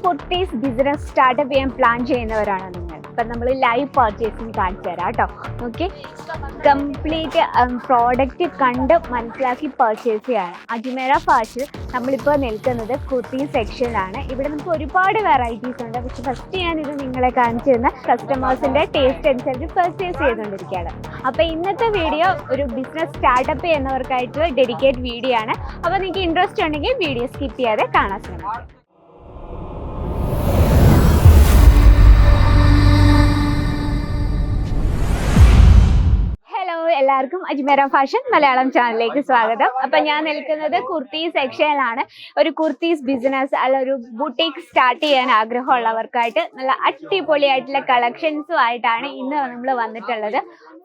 Kurtis business startup ചെയ്യാൻ plan ചെയ്യുന്നവരാണ് നിങ്ങൾ. ഇപ്പം നമ്മൾ ലൈവ് പർച്ചേസിങ് കാണിച്ചു തരാം കേട്ടോ. ഓക്കെ, കംപ്ലീറ്റ് പ്രോഡക്റ്റ് കണ്ട് മനസ്സിലാക്കി പർച്ചേസ് ചെയ്യാണ്. അജ്മേര ഫാഷൻ നമ്മളിപ്പോൾ നിൽക്കുന്നത് കുർത്തി സെക്ഷനിലാണ്. ഇവിടെ നമുക്ക് ഒരുപാട് വെറൈറ്റീസ് ഉണ്ട്. പക്ഷെ ഫസ്റ്റ് ഞാനിത് നിങ്ങളെ കാണിച്ചു തരുന്ന കസ്റ്റമേഴ്സിൻ്റെ ടേസ്റ്റ് അനുസരിച്ച് പർച്ചേസ് ചെയ്തുകൊണ്ടിരിക്കുകയാണ്. അപ്പോൾ ഇന്നത്തെ വീഡിയോ ഒരു ബിസിനസ് സ്റ്റാർട്ടപ്പ് ചെയ്യുന്നവർക്കായിട്ട് ഡെഡിക്കേറ്റ് വീഡിയോ ആണ്. അപ്പോൾ നിങ്ങൾക്ക് ഇൻട്രസ്റ്റ് ഉണ്ടെങ്കിൽ വീഡിയോ സ്കിപ്പ് ചെയ്യാതെ കാണാൻ ശ്രമിക്കും. എല്ലാവർക്കും അജ്മേര ഫാഷൻ മലയാളം ചാനലിലേക്ക് സ്വാഗതം. അപ്പൊ ഞാൻ നിൽക്കുന്നത് കുർത്തി സെക്ഷനിലാണ്. ഒരു കുർത്തീസ് ബിസിനസ് അല്ല ഒരു ബുട്ടീക്ക് സ്റ്റാർട്ട് ചെയ്യാൻ ആഗ്രഹമുള്ളവർക്കായിട്ട് നല്ല അടിപൊളിയായിട്ടുള്ള കളക്ഷൻസും ആയിട്ടാണ് ഇന്ന് നമ്മൾ വന്നിട്ടുള്ളത്.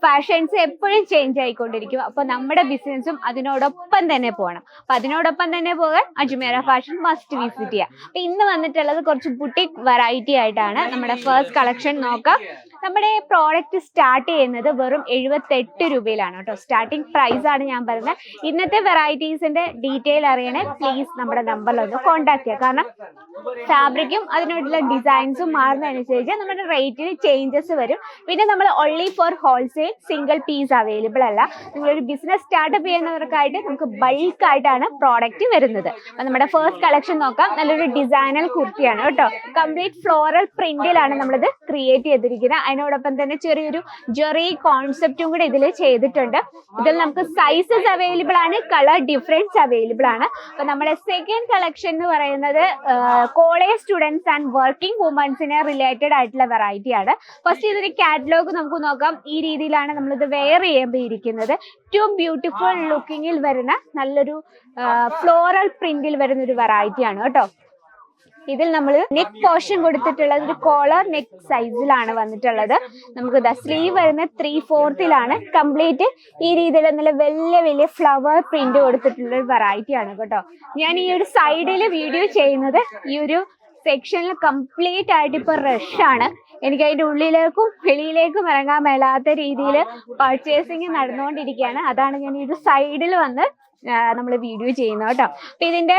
ഫാഷൻസ് എപ്പോഴും ചേഞ്ച് ആയിക്കൊണ്ടിരിക്കും. അപ്പൊ നമ്മുടെ ബിസിനസ്സും അതിനോടൊപ്പം തന്നെ പോകണം. അപ്പൊ അതിനോടൊപ്പം തന്നെ പോകാൻ അജ്മേര ഫാഷൻ മസ്റ്റ് വിസിറ്റ് ചെയ്യാം. അപ്പൊ ഇന്ന് വന്നിട്ടുള്ളത് കുറച്ച് ബുട്ടീക്ക് വെറൈറ്റി ആയിട്ടാണ്. നമ്മുടെ ഫസ്റ്റ് കളക്ഷൻ നോക്കാം. നമ്മുടെ പ്രോഡക്റ്റ് സ്റ്റാർട്ട് ചെയ്യുന്നത് വെറും 78 രൂപയിലാണ് കേട്ടോ. സ്റ്റാർട്ടിംഗ് പ്രൈസ് ആണ് ഞാൻ പറയുന്നത്. ഇന്നത്തെ വെറൈറ്റീസിന്റെ ഡീറ്റെയിൽ അറിയണേ പ്ലീസ് നമ്മുടെ നമ്പറിൽ ഒന്ന് കോൺടാക്ട് ചെയ്യുക. കാരണം ഫാബ്രിക്കും അതിനോടുള്ള ഡിസൈൻസും മാറുന്നതനുസരിച്ച് നമ്മുടെ റേറ്റിൽ ചേഞ്ചസ് വരും. പിന്നെ നമ്മൾ only for wholesale, single piece available അല്ല. നിങ്ങളൊരു ബിസിനസ് സ്റ്റാർട്ടപ്പ് ചെയ്യുന്നവർക്കായിട്ട് നമുക്ക് ബൾക്ക് ആയിട്ടാണ് പ്രോഡക്റ്റ് വരുന്നത്. അപ്പൊ നമ്മുടെ ഫസ്റ്റ് കളക്ഷൻ നോക്കാം. നല്ലൊരു ഡിസൈനൽ കുർത്തിയാണ് കേട്ടോ. കംപ്ലീറ്റ് ഫ്ലോറൽ പ്രിന്റിലാണ് നമ്മളിത് ക്രിയേറ്റ് ചെയ്തിരിക്കുന്നത്. അതിനോടൊപ്പം തന്നെ ചെറിയൊരു ജെറി കോൺസെപ്റ്റും കൂടെ ഇതിൽ ചെയ്തിട്ടുണ്ട്. ഇതിൽ നമുക്ക് സൈസസ് അവൈലബിൾ ആണ്, കളർ ഡിഫറൻസ് അവൈലബിൾ ആണ്. അപ്പൊ നമ്മുടെ സെക്കൻഡ് കളക്ഷൻ എന്ന് പറയുന്നത് കോളേജ് സ്റ്റുഡൻസ് ആൻഡ് വർക്കിംഗ് വുമൻസിനെ റിലേറ്റഡ് ആയിട്ടുള്ള വെറൈറ്റി ആണ്. ഫസ്റ്റ് ഇതിന്റെ കാറ്റലോഗ് നമുക്ക് നോക്കാം. ഈ രീതിയിലാണ് നമ്മളിത് വെയർ ചെയ്യുമ്പോൾ ഇരിക്കുന്നത്. ഏറ്റവും ബ്യൂട്ടിഫുൾ ലുക്കിങ്ങിൽ വരുന്ന നല്ലൊരു ഫ്ലോറൽ പ്രിന്റിൽ വരുന്ന ഒരു വെറൈറ്റി ആണ് കേട്ടോ. ഇതിൽ നമ്മൾ നെക്ക് പോർഷൻ കൊടുത്തിട്ടുള്ളത് ഒരു കോളർ നെക്ക് സൈസിലാണ് വന്നിട്ടുള്ളത്. നമുക്ക് സ്ലീവ് വരുന്നത് 3/4 കംപ്ലീറ്റ് ഈ രീതിയിൽ നല്ല വലിയ വലിയ ഫ്ലവർ പ്രിന്റ് കൊടുത്തിട്ടുള്ള ഒരു വെറൈറ്റി ആണ് കേട്ടോ. ഞാൻ ഈ ഒരു സൈഡിൽ വീഡിയോ ചെയ്യുന്നത് ഈ ഒരു സെക്ഷനിൽ കംപ്ലീറ്റ് ആയിട്ട് ഇപ്പൊ റഷ് ആണ്. എനിക്ക് അതിന്റെ ഉള്ളിലേക്കും വെളിയിലേക്കും ഇറങ്ങാൻ മേലാത്ത രീതിയിൽ പർച്ചേസിങ് നടന്നുകൊണ്ടിരിക്കുകയാണ്. അതാണ് ഞാൻ ഈ ഒരു സൈഡിൽ വന്ന് നമ്മൾ വീഡിയോ ചെയ്യുന്നത് കേട്ടോ. അപ്പൊ ഇതിന്റെ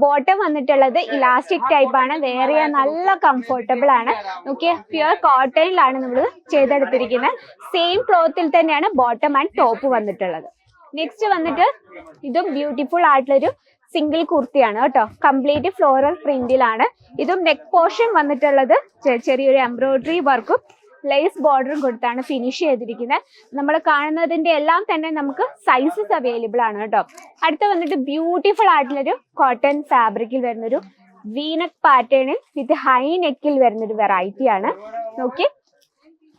ബോട്ടം വന്നിട്ടുള്ളത് ഇലാസ്റ്റിക് ടൈപ്പ് ആണ്. വെയർ ചെയ്യാൻ നല്ല കംഫർട്ടബിൾ ആണ്. ഓക്കെ, പ്യുവർ കോട്ടണിലാണ് നമ്മൾ ചെയ്തെടുത്തിരിക്കുന്നത്. സെയിം ക്ലോത്തിൽ തന്നെയാണ് ബോട്ടം ആൻഡ് ടോപ്പ് വന്നിട്ടുള്ളത്. നെക്സ്റ്റ് വന്നിട്ട് ഇതും ബ്യൂട്ടിഫുൾ ആയിട്ടുള്ളൊരു സിംഗിൾ കുർത്തിയാണ് കേട്ടോ. കംപ്ലീറ്റ് ഫ്ലോറൽ പ്രിന്റിലാണ്. ഇതും നെക്ക് പോർഷൻ വന്നിട്ടുള്ളത് ചെറിയൊരു എംബ്രോയിഡറി വർക്കും ലേസ് ബോർഡറും കൊടുത്താണ് ഫിനിഷ് ചെയ്തിരിക്കുന്നത്. നമ്മൾ കാണുന്നതിന്റെ എല്ലാം തന്നെ നമുക്ക് സൈസസ് അവൈലബിൾ ആണ് കേട്ടോ. അടുത്ത വന്നിട്ട് ബ്യൂട്ടിഫുൾ ആയിട്ടുള്ളൊരു കോട്ടൺ ഫാബ്രിക്കിൽ വരുന്നൊരു വീനക്ക് പാറ്റേണിൽ വിത്ത് ഹൈ നെക്കിൽ വരുന്നൊരു വെറൈറ്റി ആണ്. ഓക്കെ,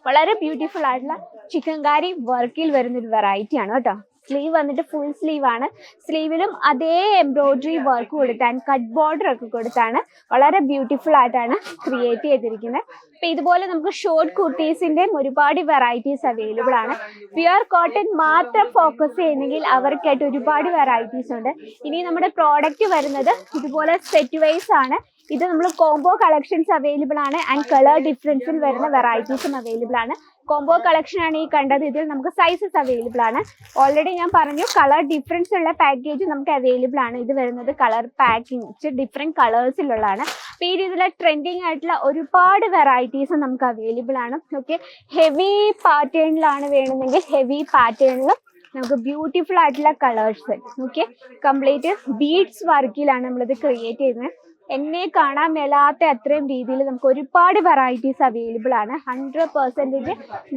വളരെ ബ്യൂട്ടിഫുൾ ആയിട്ടുള്ള ചിക്കൻകാരി വർക്കിൽ വരുന്നൊരു വെറൈറ്റി ആണ് കേട്ടോ. സ്ലീവ് വന്നിട്ട് ഫുൾ സ്ലീവ് ആണ്. സ്ലീവിലും അതേ എംബ്രോയിഡറി വർക്ക് കൊടുത്താണ്, കട്ട് ബോർഡർ ഒക്കെ കൊടുത്താണ് വളരെ ബ്യൂട്ടിഫുൾ ആയിട്ടാണ് ക്രിയേറ്റ് ചെയ്തിരിക്കുന്നത്. അപ്പൊ ഇതുപോലെ നമുക്ക് ഷോർട്ട് കുർത്തീസിന്റെ ഒരുപാട് വെറൈറ്റീസ് അവൈലബിൾ ആണ്. പ്യുവർ കോട്ടൺ മാത്രം ഫോക്കസ് ചെയ്യുന്നെങ്കിൽ അവർക്കായിട്ട് ഒരുപാട് വെറൈറ്റീസ് ഉണ്ട്. ഇനി നമ്മുടെ പ്രോഡക്റ്റ് വരുന്നത് ഇതുപോലെ സെറ്റ് വൈസ് ആണ്. ഇത് നമ്മൾ കോംബോ കളക്ഷൻസ് അവൈലബിൾ ആണ് ആൻഡ് കളർ ഡിഫറൻസിൽ വരുന്ന വെറൈറ്റീസും അവൈലബിൾ ആണ്. കോംബോ കളക്ഷൻ ആണ് ഈ കണ്ടത്. ഇതിൽ നമുക്ക് സൈസസ് അവൈലബിൾ ആണ്. ഓൾറെഡി ഞാൻ പറഞ്ഞു കളർ ഡിഫറൻസ് ഉള്ള പാക്കേജ് നമുക്ക് അവൈലബിൾ ആണ്. ഇത് വരുന്നത് കളർ പാക്കിംഗ് ഡിഫറെന്റ് കളേഴ്സിലുള്ളതാണ്. അപ്പൊ ഈ രീതിയിലുള്ള ട്രെൻഡിങ് ആയിട്ടുള്ള ഒരുപാട് വെറൈറ്റീസ് നമുക്ക് അവൈലബിൾ ആണ്. ഓക്കെ, ഹെവി പാറ്റേണിലാണ് വേണമെങ്കിൽ ഹെവി പാറ്റേണിൽ നമുക്ക് ബ്യൂട്ടിഫുൾ ആയിട്ടുള്ള കളേഴ്സ്. ഓക്കെ, കംപ്ലീറ്റ് ബീഡ്സ് വർക്കിലാണ് നമ്മളിത് ക്രിയേറ്റ് ചെയ്യുന്നത്. എന്നെ കാണാൻ മേലാത്ത അത്രയും രീതിയിൽ നമുക്ക് ഒരുപാട് വെറൈറ്റീസ് അവൈലബിൾ ആണ്. 100%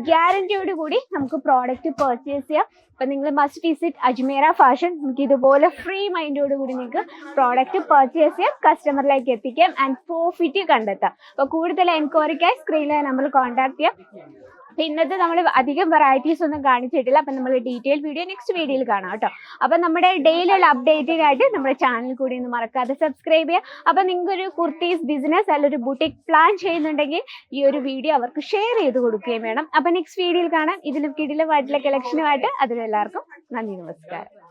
ഗ്യാരണ്ടിയോട് കൂടി നമുക്ക് പ്രോഡക്റ്റ് പർച്ചേസ് ചെയ്യാം. അപ്പം നിങ്ങൾ മസ്റ്റ് വിസിറ്റ് അജ്മേര ഫാഷൻ. നമുക്ക് ഇതുപോലെ ഫ്രീ മൈൻഡോട് കൂടി നിങ്ങൾക്ക് പ്രോഡക്റ്റ് പർച്ചേസ് ചെയ്യാം, കസ്റ്റമറിലേക്ക് എത്തിക്കാം ആൻഡ് പ്രോഫിറ്റ് കണ്ടെത്താം. അപ്പോൾ കൂടുതൽ എൻക്വയറിക്കായി സ്ക്രീനിലെ നമ്പറിൽ കോൺടാക്ട് ചെയ്യാം. ഇന്നത്തെ നമ്മൾ അധികം വെറൈറ്റീസ് ഒന്നും കാണിച്ചിട്ടില്ല. അപ്പം നമ്മൾ ഡീറ്റെയിൽ വീഡിയോ നെക്സ്റ്റ് വീഡിയോയിൽ കാണാം കേട്ടോ. അപ്പം നമ്മുടെ ഡെയിലിയുള്ള അപ്ഡേറ്റിനായിട്ട് നമ്മുടെ ചാനൽ കൂടി ഒന്ന് മറക്കാതെ സബ്സ്ക്രൈബ് ചെയ്യുക. അപ്പം നിങ്ങൾക്കൊരു കുർത്തീസ് ബിസിനസ് അല്ലെങ്കിൽ ഒരു ബുട്ടിക് പ്ലാൻ ചെയ്യുന്നുണ്ടെങ്കിൽ ഈ ഒരു വീഡിയോ അവർക്ക് ഷെയർ ചെയ്ത് കൊടുക്കുകയും വേണം. അപ്പം നെക്സ്റ്റ് വീഡിയോയിൽ കാണാം. ഇതിലും കിടിലമായിട്ടുള്ള കളക്ഷനുമായിട്ട്. അതിലെല്ലാവർക്കും നന്ദി, നമസ്കാരം.